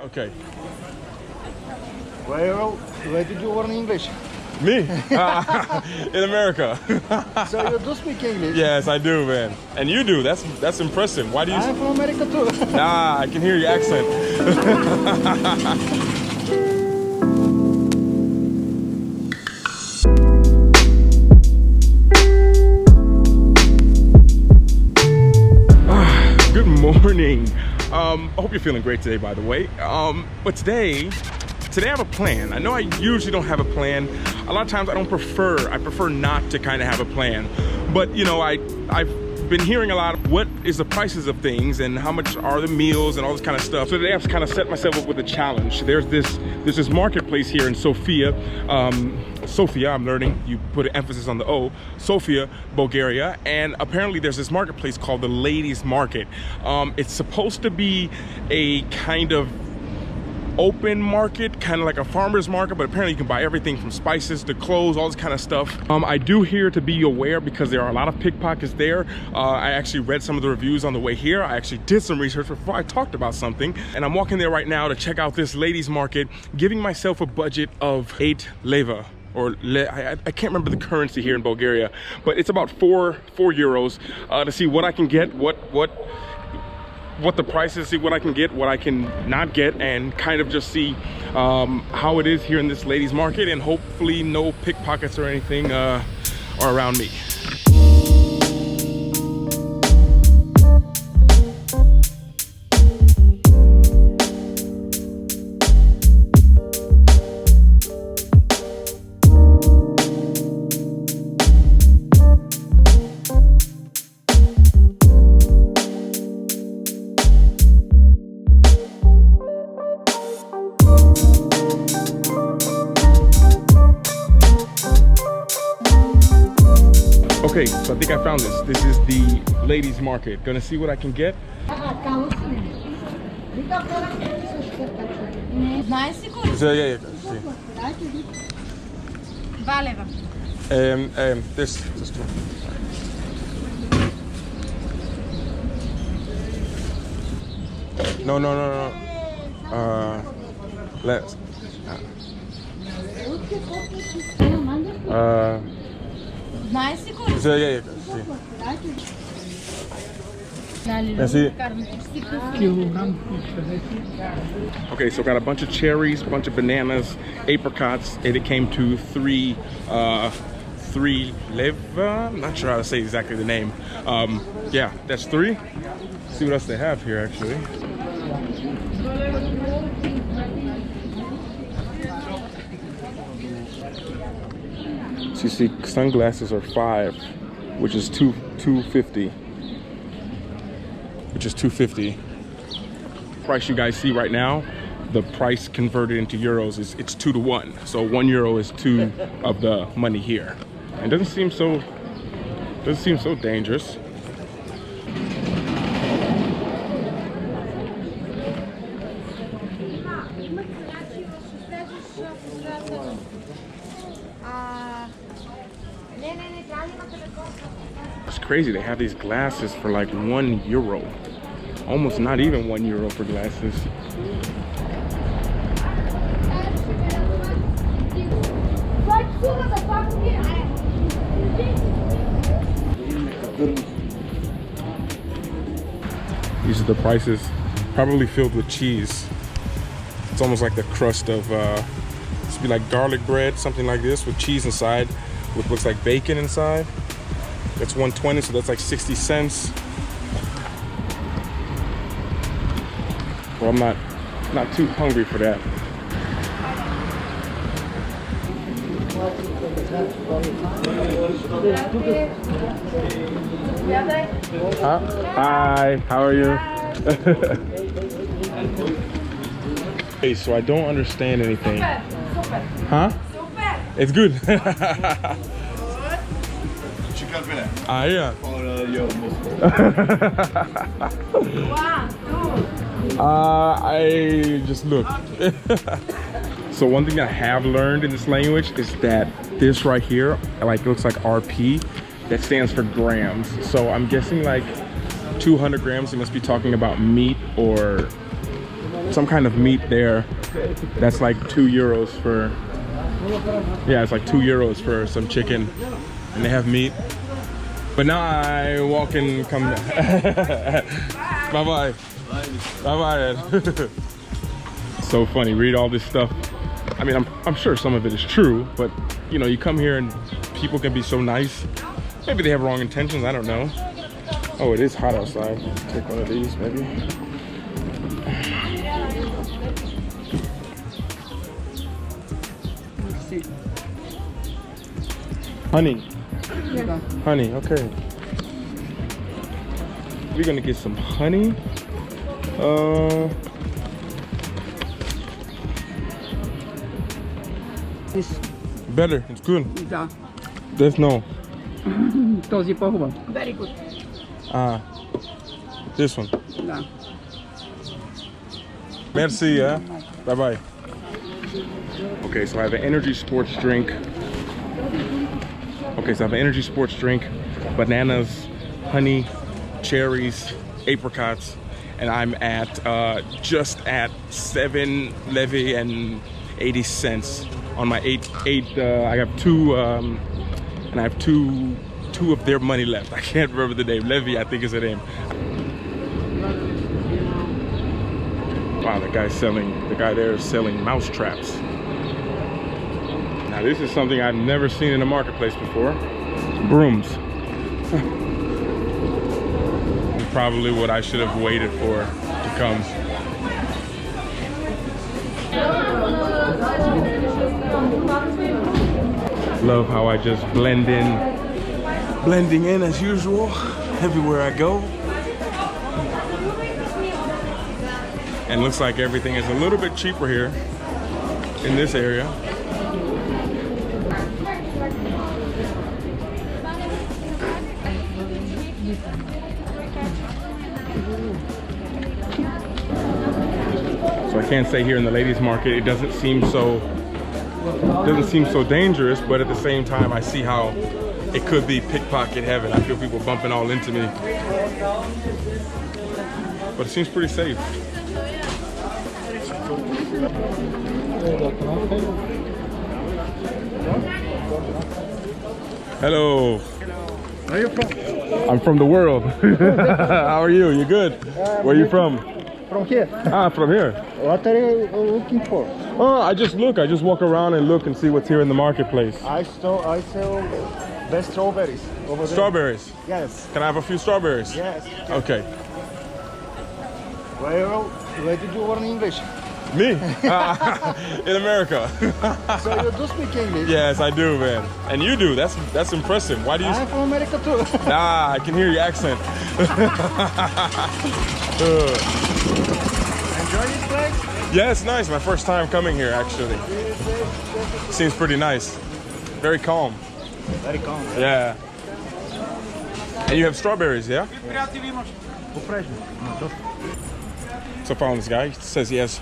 Okay. Where did you learn English? Me? In America. So you do speak English? Yes, I do, man. And you do. That's impressive. Why do you? I'm from America too. Nah, I can hear your accent. Good morning. I hope you're feeling great today, by the way. But today I have a plan. I know I usually don't have a plan. A lot of times I prefer not to kind of have a plan. But you know, I've been hearing a lot of what is the prices of things and how much are the meals and all this kind of stuff. So today I've kind of set myself up with a challenge. There's this marketplace here in Sofia. Sofia, I'm learning, you put an emphasis on the O, Sofia, Bulgaria, and apparently there's this marketplace called the Ladies Market. It's supposed to be a kind of open market, kind of like a farmer's market, but apparently you can buy everything from spices to clothes, all this kind of stuff. I do hear to be aware because there are a lot of pickpockets there. I actually read some of the reviews on the way here. I actually did some research before I talked about something, and I'm walking there right now to check out this ladies market, giving myself a budget of 8 leva. Or I can't remember the currency here in Bulgaria, but it's about 4 euros to see what I can get, what the price is, see what I can get, what I can not get, and kind of just see how it is here in this ladies market, and hopefully no pickpockets or anything are around me. Okay, so I think I found this. This is the ladies market. Gonna see what I can get. So, yeah. This one. No. Let's. So, yeah. Okay, so got a bunch of cherries, a bunch of bananas, apricots, and it came to 3 leva. I'm not sure how to say exactly the name. Yeah, that's 3. Let's see what else they have here actually. So you see sunglasses are 5, which is 250. Which is 250. Price you guys see right now, the price converted into euros is it's 2 to 1. So 1 euro is 2 of the money here. It doesn't seem so dangerous. It's crazy, they have these glasses for like 1 euro. Almost not even 1 euro for glasses. These are the prices, probably filled with cheese. It's almost like the crust of, this would be like garlic bread, something like this, with cheese inside, which looks like bacon inside. That's 120, so that's like 60 cents. Well, I'm not too hungry for that. Hi, how are you? Hey, so I don't understand anything. Huh? It's good. Yeah. I just look. So one thing I have learned in this language is that this right here, like, looks like RP. That stands for grams. So I'm guessing like 200 grams, they must be talking about meat or some kind of meat there that's like €2 for, yeah, it's like €2 for some chicken, and they have meat. But now I walk and come. Bye bye. Bye bye. So funny. Read all this stuff. I mean, I'm sure some of it is true, but you know, you come here and people can be so nice. Maybe they have wrong intentions. I don't know. Oh, it is hot outside. Take one of these, maybe. Honey. Yeah. Honey, okay. We're gonna get some honey. This. Better, it's good. Да. There's no. Този по-хубав. Very good. This one. Да. Merci, yeah. Bye bye. Okay, so I have an energy sports drink. Okay, so I have an energy sports drink, bananas, honey, cherries, apricots, and I'm at just at 7 levy and 80 cents on my eight. I have two, and I have two of their money left. I can't remember the name. Levy, I think is the name. Wow, the guy there is selling mouse traps. Now this is something I've never seen in the marketplace before. Brooms. Probably what I should have waited for to come. Love how I just blending in as usual, everywhere I go. And looks like everything is a little bit cheaper here in this area. So I can't say here in the ladies market it doesn't seem so dangerous, but at the same time I see how it could be pickpocket heaven. I feel people bumping all into me, but it seems pretty safe. Hello. Where are you from? I'm from the world. How are you? You good? Where are you from? From here. Ah, from here. What are you looking for? Oh, I just walk around and look and see what's here in the marketplace. I sell the strawberries over there. Strawberries. Yes. Can I have a few strawberries? Yes. Okay. Where did you learn English? Me? In America. So you do speak English? Yes, I do, man. And you do. That's impressive. Why do you? I'm from America too. Ah, I can hear your accent. Enjoy this place? Yeah, it's nice. My first time coming here, actually. Seems pretty nice. Very calm. Very calm. Yeah. And you have strawberries, yeah? So I found this guy. He says he has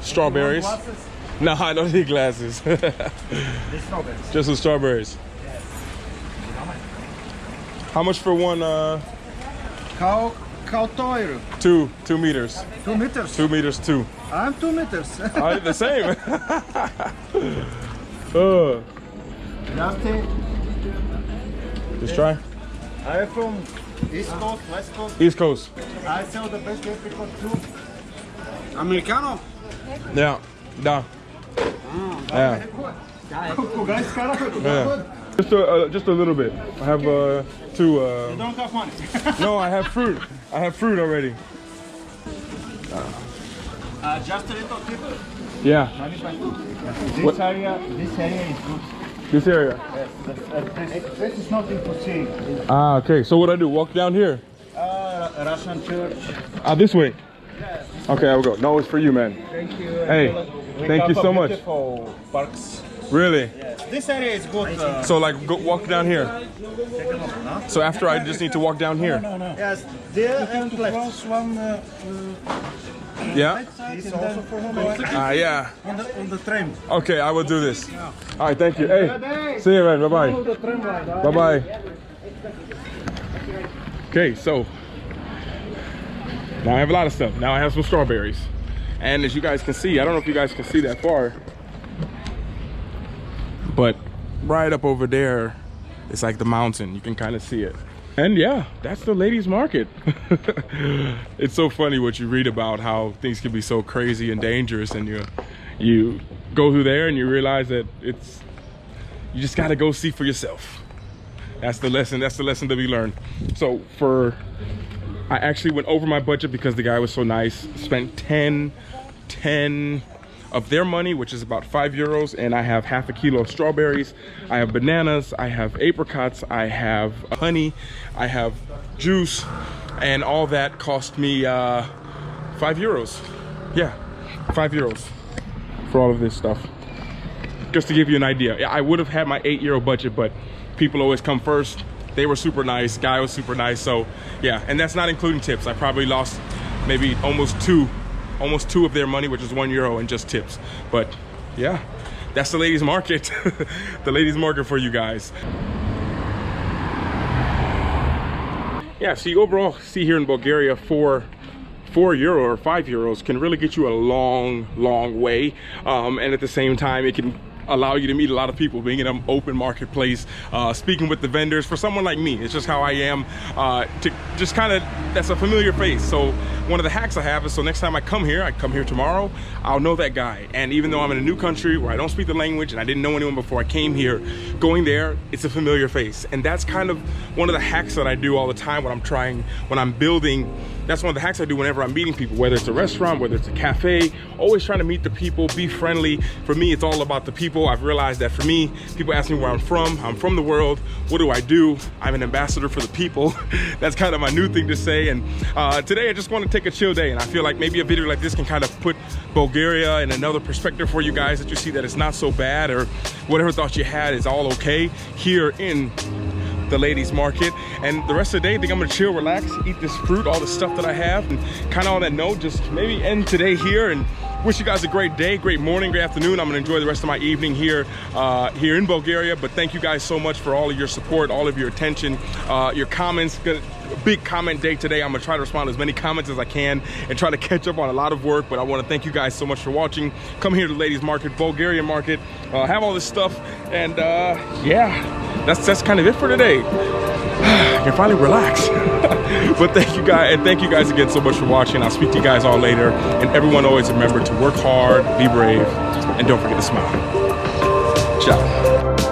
strawberries. No, I don't need glasses. Just some strawberries. How much for one? How tall? 2 meters. 2 meters. 2 meters too. I'm 2 meters. The same. Just try. I'm from East Coast, West Coast. East Coast. I sell the best apricot too. Americano? Yeah. Yeah. Yeah. Yeah. Just a little bit. I have two. You don't have money. No, I have fruit. I have fruit already. Just a little tip. Yeah. This area is good. This area. This is nothing to see. Ah, okay. So what do I do? Walk down here. Russian church. Ah, this way. Okay, I will go. No, it's for you, man. Thank you. Hey, thank you so much. Beautiful parks. Really? Yes. This area is good. So like, walk down here. So after I just need to walk down here. Yes, there and left. Yeah. It's also for home. Yeah. On the tram. Okay, I will do this. All right, thank you. Hey, see you, man. Bye bye. Bye bye. Okay, so now I have a lot of stuff. Now I have some strawberries, And as you guys can see, I don't know if you guys can see that far, but right up over there, it's like the mountain. You can kind of see it. And yeah, that's the ladies market. It's so funny what you read about, how things can be so crazy and dangerous, and you go through there and you realize that you just got to go see for yourself. That's the lesson to be learned. So I actually went over my budget because the guy was so nice. Spent 10 of their money, which is about €5, and I have half a kilo of strawberries, I have bananas, I have apricots, I have honey, I have juice, and all that cost me €5. Yeah, €5 for all of this stuff. Just to give you an idea. I would have had my €8 budget, but people always come first. They were super nice, guy was super nice, so yeah, and that's not including tips. I probably lost maybe almost two of their money, which is €1 in just tips. But yeah, that's the ladies market. The ladies market for you guys. Yeah, so you overall see here in Bulgaria, €4 or €5 can really get you a long way, and at the same time it can allow you to meet a lot of people, being in an open marketplace, speaking with the vendors. For someone like me, it's just how I am, to just kind of, that's a familiar face. So one of the hacks I have is, so next time I come here tomorrow, I'll know that guy. And even though I'm in a new country where I don't speak the language and I didn't know anyone before I came here, going there, it's a familiar face. And that's kind of one of the hacks that I do all the time when I'm building. That's one of the hacks I do whenever I'm meeting people, whether it's a restaurant, whether it's a cafe, always trying to meet the people, be friendly. For me, it's all about the people. I've realized that for me, people ask me where I'm from the world. What do I do? I'm an ambassador for the people. That's kind of my new thing to say. And today I just want to take a chill day, and I feel like maybe a video like this can kind of put Bulgaria in another perspective for you guys, that you see that it's not so bad, or whatever thoughts you had is all okay here in the ladies market. And the rest of the day, I think I'm gonna chill, relax, eat this fruit, all the stuff that I have, and kind of on that note, just maybe end today here and wish you guys a great day, great morning, great afternoon. I'm gonna enjoy the rest of my evening here in Bulgaria. But thank you guys so much for all of your support, all of your attention, your comments. Big comment day today. I'm gonna try to respond to as many comments as I can and try to catch up on a lot of work. But I want to thank you guys so much for watching. Come here to the ladies market, Bulgarian market, have all this stuff, and yeah, that's kind of it for today. I can finally relax. But thank you guys, and thank you guys again so much for watching. I'll speak to you guys all later, and everyone always remember to work hard, be brave, and don't forget to smile. Ciao.